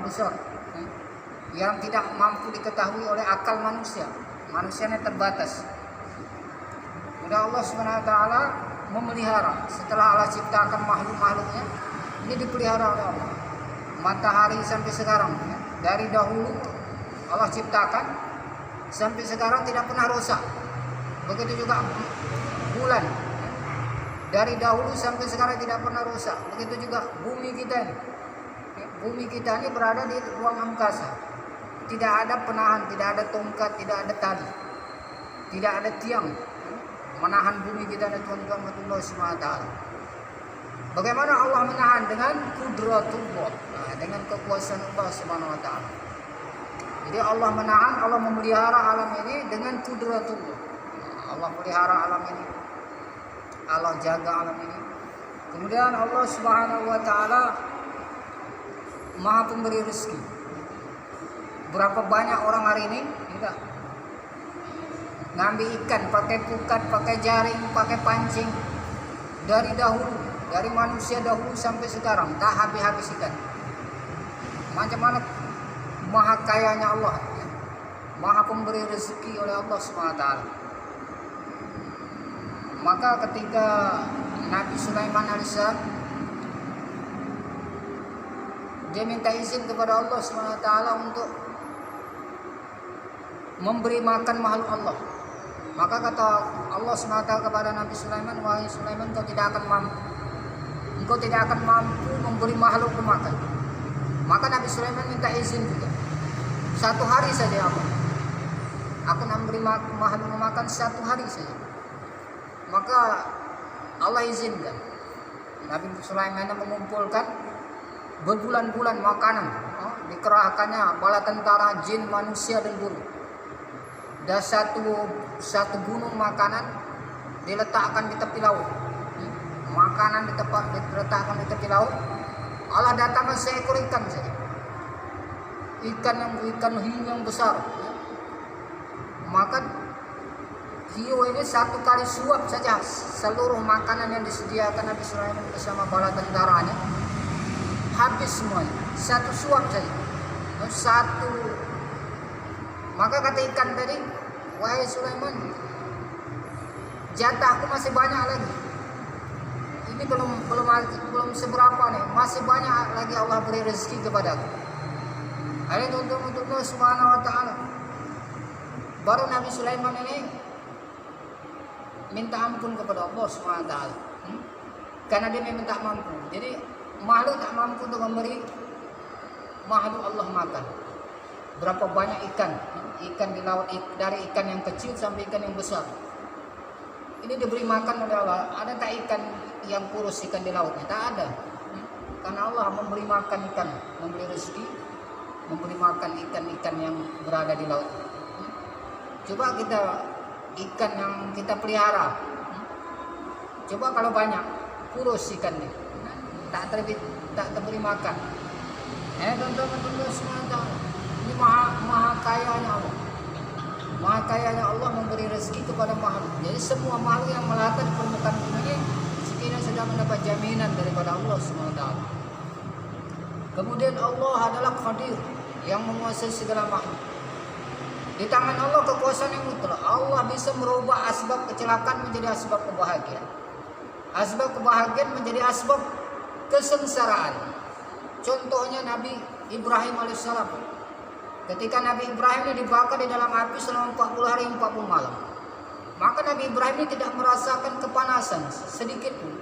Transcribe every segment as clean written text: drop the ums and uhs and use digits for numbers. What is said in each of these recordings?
besar yang tidak mampu diketahui oleh akal manusia. Manusianya terbatas. Kemudian Allah Subhanahu wa taala memelihara setelah Allah ciptakan makhluk-makhluknya, ini dipelihara oleh Allah. Matahari sampai sekarang dari dahulu Allah ciptakan sampai sekarang tidak pernah rusak. Begitu juga bulan dari dahulu sampai sekarang tidak pernah rusak. Begitu juga bumi kita ini. Bumi kita ini berada di ruang angkasa. Tidak ada penahan, tidak ada tongkat, tidak ada tali, tidak ada tiang menahan bumi kita dan tuan-tuan Allah Subhanahu wa taala. Bagaimana Allah menahan? Dengan kudratullah, dengan kekuasaan Allah Subhanahu wa taala. Jadi Allah menahan, Allah memelihara alam ini dengan kudratullah. Allah pelihara alam ini, Allah jaga alam ini. Kemudian Allah Subhanahu wa taala Maha pemberi rezeki. Berapa banyak orang hari ini kita ngambil ikan pakai pukat, pakai jaring, pakai pancing. Dari dahulu, dari manusia dahulu sampai sekarang tak habis-habis ikan. Macam mana maha kayanya Allah, maha pemberi rezeki oleh Allah SWT. Maka ketika Nabi Sulaiman alaihissalam dia minta izin kepada Allah SWT untuk memberi makan makhluk Allah. Maka kata Allah SWT kepada Nabi Sulaiman, wahai Sulaiman, engkau tidak akan mampu. Engkau tidak akan mampu memberi makhluk makan. Maka Nabi Sulaiman minta izin juga. 1 hari saja Allah. Aku memberi makhluk makan 1 hari saja. Maka Allah izinkan. Nabi Sulaiman mengumpulkan berbulan-bulan makanan. Dikerahkannya bala tentara, jin, manusia dan burung. Dan satu gunung makanan diletakkan di tepi laut. Makanan diletakkan di tepi laut. Allah datangkan seekor ikan saja. Ikan hiu yang besar. Maka hiu ini 1 kali suap saja seluruh makanan yang disediakan Nabi Sulaiman bersama bala tentaranya. Habis semuanya. 1 suap saja. Maka kata ikan tadi, wahai Sulaiman, jatahku masih banyak lagi. Ini belum seberapa nih, masih banyak lagi Allah beri rezeki kepadaku. Ada untuk Allah Subhanahu wa taala. Baru Nabi Sulaiman ini minta ampun kepada Allah Subhanahu wa taala. Karena dia minta mampu. Jadi makhluk tak mampu untuk memberi makhluk Allah makan. Berapa banyak ikan di laut, dari ikan yang kecil sampai ikan yang besar. Ini diberi makan oleh Allah. Ada tak ikan yang kurus ikan di lautnya? Tak ada. Karena Allah memberi makan ikan, memberi rezeki, memberi makan ikan-ikan yang berada di laut. Coba kita ikan yang kita pelihara, coba kalau banyak kurus ikannya, tak terberi makan. Teman-teman semuanya, ini maha kayanya Allah. Maha kayanya Allah memberi rezeki kepada makhluk. Jadi semua makhluk yang melata di permukaan bumi ini sekiranya sedang mendapat jaminan daripada Allah SWT. Kemudian Allah adalah Qadir yang menguasai segala makhluk. Di tangan Allah kekuasaan yang mutlak. Allah bisa merubah asbab kecelakaan menjadi asbab kebahagiaan. Asbab kebahagiaan menjadi asbab kesengsaraan. Contohnya Nabi Ibrahim alaihissalam. Ketika Nabi Ibrahim ini dibakar di dalam api selama 40 hari 40 malam. Maka Nabi Ibrahim ini tidak merasakan kepanasan sedikit pun.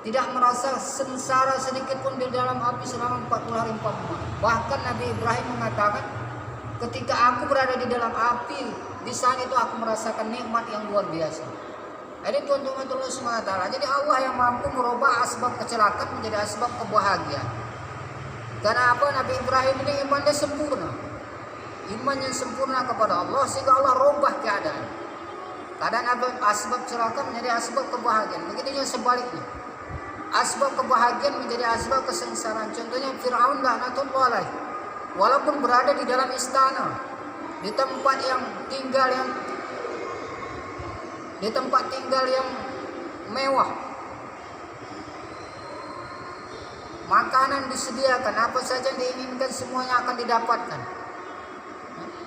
Tidak merasa sengsara sedikit pun di dalam api selama 40 hari 40 malam. Bahkan Nabi Ibrahim mengatakan, ketika aku berada di dalam api, di sana itu aku merasakan nikmat yang luar biasa. Jadi tuan-tuan Allah SWT. Jadi Allah yang mampu merubah asbab kecelakaan menjadi asbab kebahagiaan. Karena apa? Nabi Ibrahim ini imannya sempurna. Iman yang sempurna kepada Allah sehingga Allah rubah keadaan. Keadaan asbab celaka menjadi asbab kebahagiaan. Begitu juga sebaliknya. Asbab kebahagiaan menjadi asbab kesengsaraan. Contohnya Fir'aun laknatullah alaih. Walaupun berada di dalam istana, di tempat tinggal yang mewah. makanan disediakan, apa saja yang diinginkan semuanya akan didapatkan.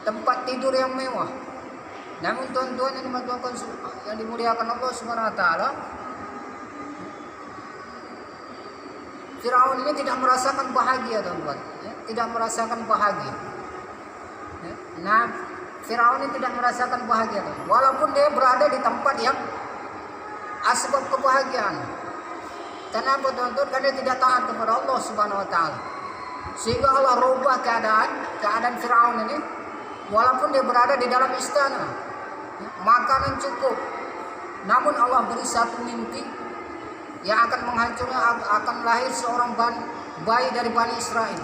Tempat tidur yang mewah. Namun tuan-tuan yang dimuliakan Allah Subhanahu wa taala, Firaun ini tidak merasakan bahagia, tuan-tuan. Tidak merasakan bahagia. Nah, Firaun ini tidak merasakan bahagia, tuan. Walaupun dia berada di tempat yang asbab kebahagiaan. Kenapa, tuan-tuan? Karena dia tidak taat kepada Allah Subhanahu wa taala. Sehingga Allah rubah keadaan Firaun ini. Walaupun dia berada di dalam istana, makanan cukup, namun Allah beri satu mimpi yang akan menghancurkan, akan lahir seorang bayi dari Bani Israel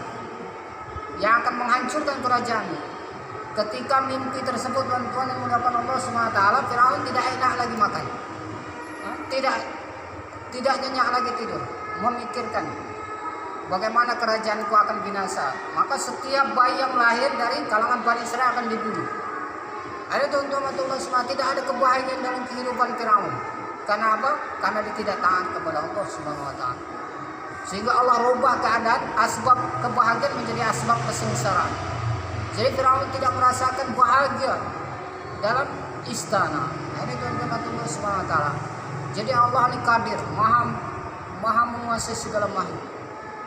yang akan menghancurkan kerajaan. Ketika mimpi tersebut, tuan-tuan yang muliakan Allah SWT, Firaun tidak enak lagi makan, tidak nyenyak lagi tidur, memikirkan bagaimana kerajaanku akan binasa. Maka setiap bayi yang lahir dari kalangan Bani Israel akan dibunuh. Ada tuan-tuan Allah, tidak ada kebahagiaan dalam kehidupan Firaun. Karena apa? Karena dia tidak taat kepada Allah Subhanahu wa taala. Sehingga Allah rubah keadaan asbab kebahagiaan menjadi asbab kesengsaraan. Jadi Firaun tidak merasakan bahagia dalam istana. Ini tuan-tuan Allah Subhanahu wa taala. Jadi Allah ini Qadir, maha menguasai segala makhluk.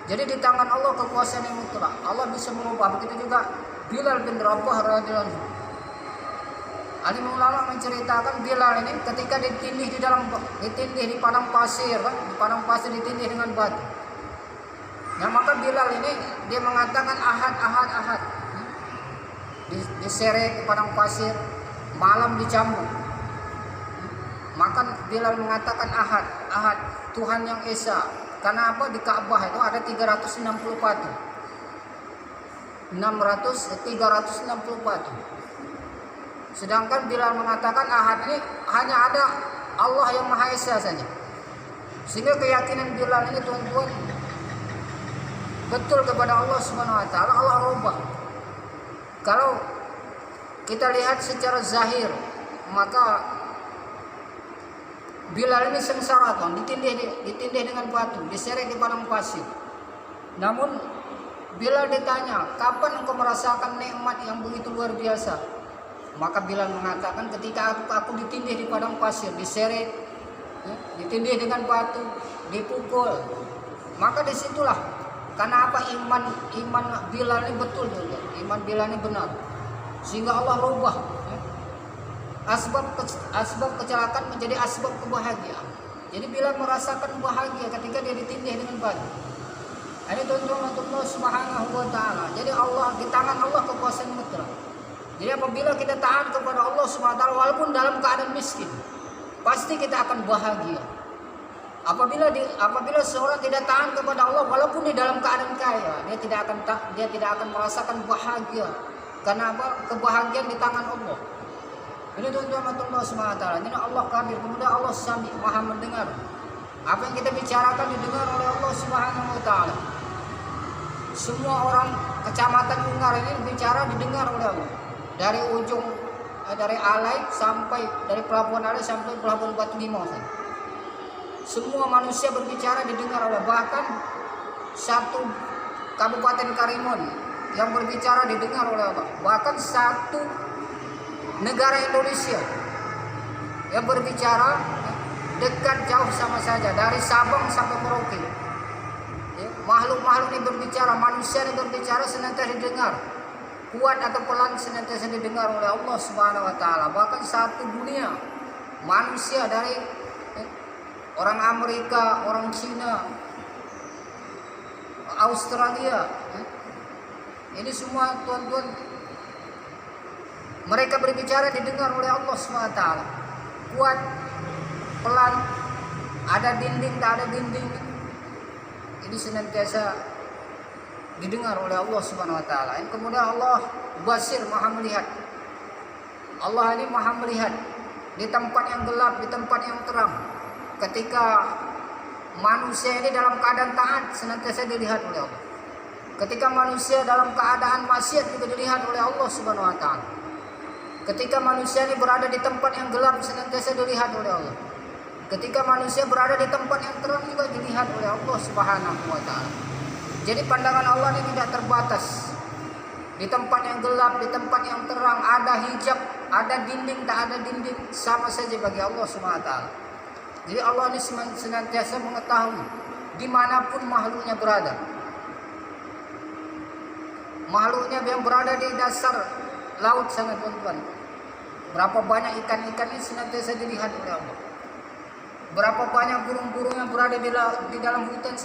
Jadi di tangan Allah kekuasaan yang mutlak. Allah bisa merubah. Begitu juga Bilal bin Rabah radhiyallahu anhu. Alim ulama menceritakan Bilal ini ketika ditindih di padang pasir, di padang pasir ditindih dengan batu. Nah, maka Bilal ini dia mengatakan ahad. Diseret di padang pasir, malam dicambuk. Maka Bilal mengatakan ahad, Tuhan yang esa. Karena apa? Di Ka'bah itu ada 360 patung. 360 patung. Sedangkan Bilal mengatakan ahad ini hanya ada Allah yang Maha Esa saja. Sehingga keyakinan Bilal ini, tuan-tuan, betul kepada Allah Subhanahu wa taala, Allah rubah. Kalau kita lihat secara zahir, maka Bilal ini sengsara, tuan, ditindih dengan batu, diseret di padang pasir. Namun Bilal ditanya, kapan engkau merasakan nikmat yang begitu luar biasa? Maka Bilal mengatakan, ketika aku ditindih di padang pasir, diseret, ditindih dengan batu, dipukul. Maka disitulah, karena apa? Iman Bilal ini betul, tuan. Iman Bilal ini benar, sehingga Allah rubah asbab kecelakaan menjadi asbab kebahagiaan. Jadi Bilal merasakan bahagia ketika dia ditindih dengan batu. Ini tuan-tuan Allah Subhanahu wa taala. Jadi Allah, di tangan Allah kekuasaan mutlak. Jadi apabila kita taat kepada Allah Subhanahu wa taala walaupun dalam keadaan miskin, pasti kita akan bahagia. Apabila seorang tidak taat kepada Allah walaupun di dalam keadaan kaya, dia tidak akan merasakan bahagia. Karena apa? Kebahagiaan di tangan Allah. Ini tuan-tuan Allah SWT. Ini Allah Qadir, kemudian Allah Sami, Maha mendengar. Apa yang kita bicarakan didengar oleh Allah Subhanahu wa taala. Semua orang kecamatan Ungar ini bicara didengar oleh Allah. Dari ujung dari Alai sampai dari pelabuhan Alai sampai pelabuhan Batu Limau. Semua manusia berbicara didengar oleh, bahkan satu Kabupaten Karimun yang berbicara didengar oleh Allah. Bahkan satu negara Indonesia yang berbicara dekat jauh sama saja, dari Sabang sampai Merauke. Makhluk-makhluk ini berbicara, manusia ini berbicara senantiasa didengar. Kuat atau pelan senantiasa didengar oleh Allah Subhanahu wa taala. Bahkan satu dunia manusia, dari orang Amerika, orang Cina, Australia, ini semua tuan-tuan, mereka berbicara didengar oleh Allah SWT. Kuat, pelan, ada dinding, tak ada dinding, ini senantiasa didengar oleh Allah Subhanahu wa taala. Kemudian Allah Basir, Maha melihat. Allah ini Maha melihat di tempat yang gelap, di tempat yang terang. Ketika manusia ini dalam keadaan taat, senantiasa dilihat oleh Allah. Ketika manusia dalam keadaan maksiat, juga dilihat oleh Allah Subhanahu wa taala. Ketika manusia ini berada di tempat yang gelap, senantiasa dilihat oleh Allah. Ketika manusia berada di tempat yang terang, juga dilihat oleh Allah Subhanahu wa taala. Jadi pandangan Allah ini tidak terbatas. Di tempat yang gelap, di tempat yang terang, ada hijab, ada dinding, tak ada dinding, sama saja bagi Allah SWT. Jadi Allah ini senantiasa mengetahui dimanapun makhluknya berada. Makhluknya yang berada di dasar laut sana tuan-tuan. Berapa banyak ikan-ikan ini senantiasa dilihat oleh Allah. Berapa banyak burung-burung yang berada di dalam hutan